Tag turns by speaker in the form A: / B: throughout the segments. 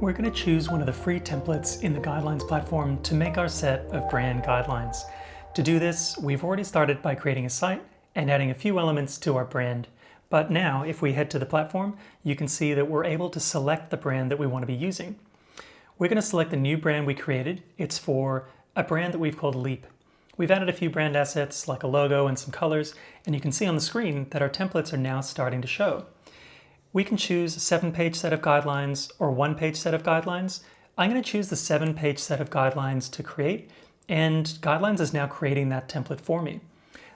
A: We're going to choose one of the free templates in the Guidelines platform to make our set of brand guidelines. To do this, we've already started by creating a site and adding a few elements to our brand. But now, if we head to the platform, you can see that we're able to select the brand that we want to be using. We're going to select the new brand we created. It's for a brand that we've called Leap. We've added a few brand assets like a logo and some colors, and you can see on the screen that our templates are now starting to show. We can choose a 7-page set of guidelines or 1-page set of guidelines. I'm going to choose the 7-page set of guidelines to create, and Guidelines is now creating that template for me.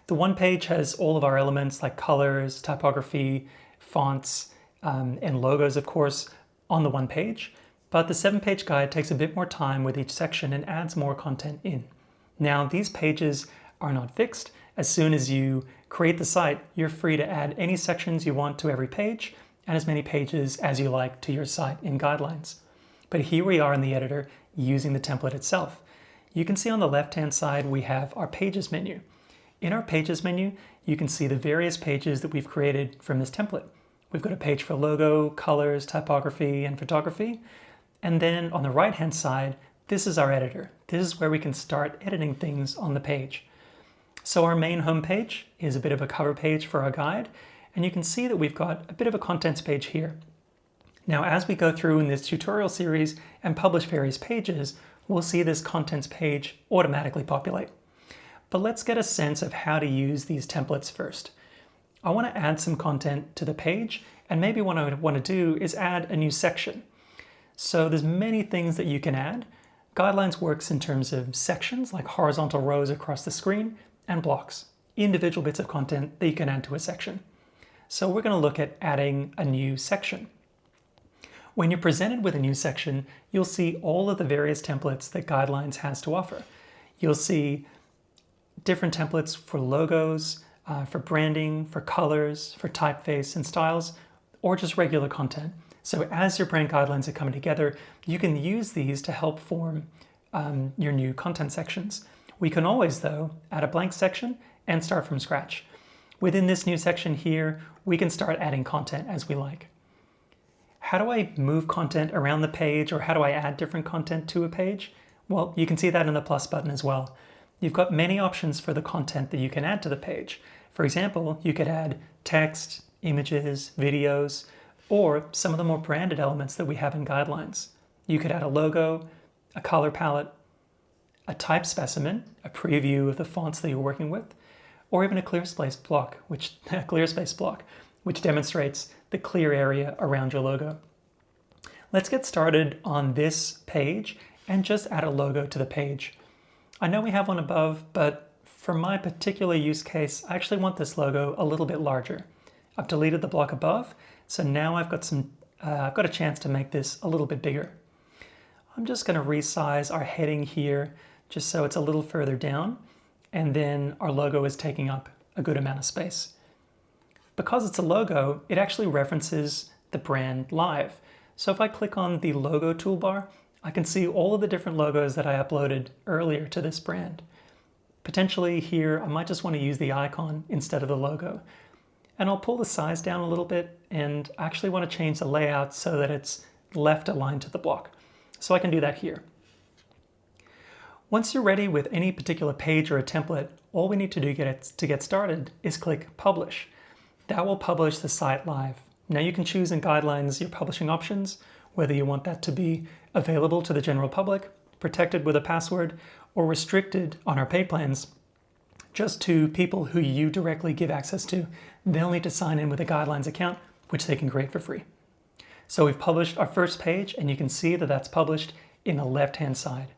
A: The 1-page has all of our elements like colors, typography, fonts, and logos, of course, on the 1 page. But the 7-page guide takes a bit more time with each section and adds more content in. Now, these pages are not fixed. As soon as you create the site, you're free to add any sections you want to every page and as many pages as you like to your site in Guidelines. But here we are in the editor using the template itself. You can see on the left-hand side we have our Pages menu. In our Pages menu, you can see the various pages that we've created from this template. We've got a page for logo, colors, typography, and photography. And then on the right-hand side, this is our editor. This is where we can start editing things on the page. So our main home page is a bit of a cover page for our guide, and you can see that we've got a bit of a contents page here. Now, as we go through in this tutorial series and publish various pages, we'll see this contents page automatically populate. But let's get a sense of how to use these templates first. I want to add some content to the page, and maybe what I want to do is add a new section. So there's many things that you can add. Guidelines works in terms of sections, like horizontal rows across the screen, and blocks, individual bits of content that you can add to a section. So we're going to look at adding a new section. When you're presented with a new section, you'll see all of the various templates that Guidelines has to offer. You'll see different templates for logos, for branding, for colors, for typeface and styles, or just regular content. So as your brand guidelines are coming together, you can use these to help form your new content sections. We can always, though, add a blank section and start from scratch. Within this new section here, we can start adding content as we like. How do I move content around the page, or how do I add different content to a page? Well, you can see that in the plus button as well. You've got many options for the content that you can add to the page. For example, you could add text, images, videos, or some of the more branded elements that we have in Guidelines. You could add a logo, a color palette, a type specimen, a preview of the fonts that you're working with, or even a clear space block, which demonstrates the clear area around your logo. Let's get started on this page and just add a logo to the page. I know we have one above, but for my particular use case, I actually want this logo a little bit larger. I've deleted the block above, so now I've got a chance to make this a little bit bigger. I'm just going to resize our heading here just so it's a little further down, and then our logo is taking up a good amount of space. Because it's a logo, it actually references the brand live. So if I click on the logo toolbar, I can see all of the different logos that I uploaded earlier to this brand. Potentially here, I might just want to use the icon instead of the logo. And I'll pull the size down a little bit, and I actually want to change the layout so that it's left aligned to the block. So I can do that here. Once you're ready with any particular page or a template, all we need to do to get started is click Publish. That will publish the site live. Now you can choose in Guidelines your publishing options, whether you want that to be available to the general public, protected with a password, or restricted on our pay plans just to people who you directly give access to. They'll need to sign in with a Guidelines account, which they can create for free. So we've published our first page, and you can see that that's published in the left-hand side.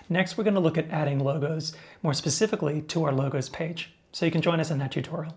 A: Next, we're going to look at adding logos, more specifically to our logos page. So you can join us in that tutorial.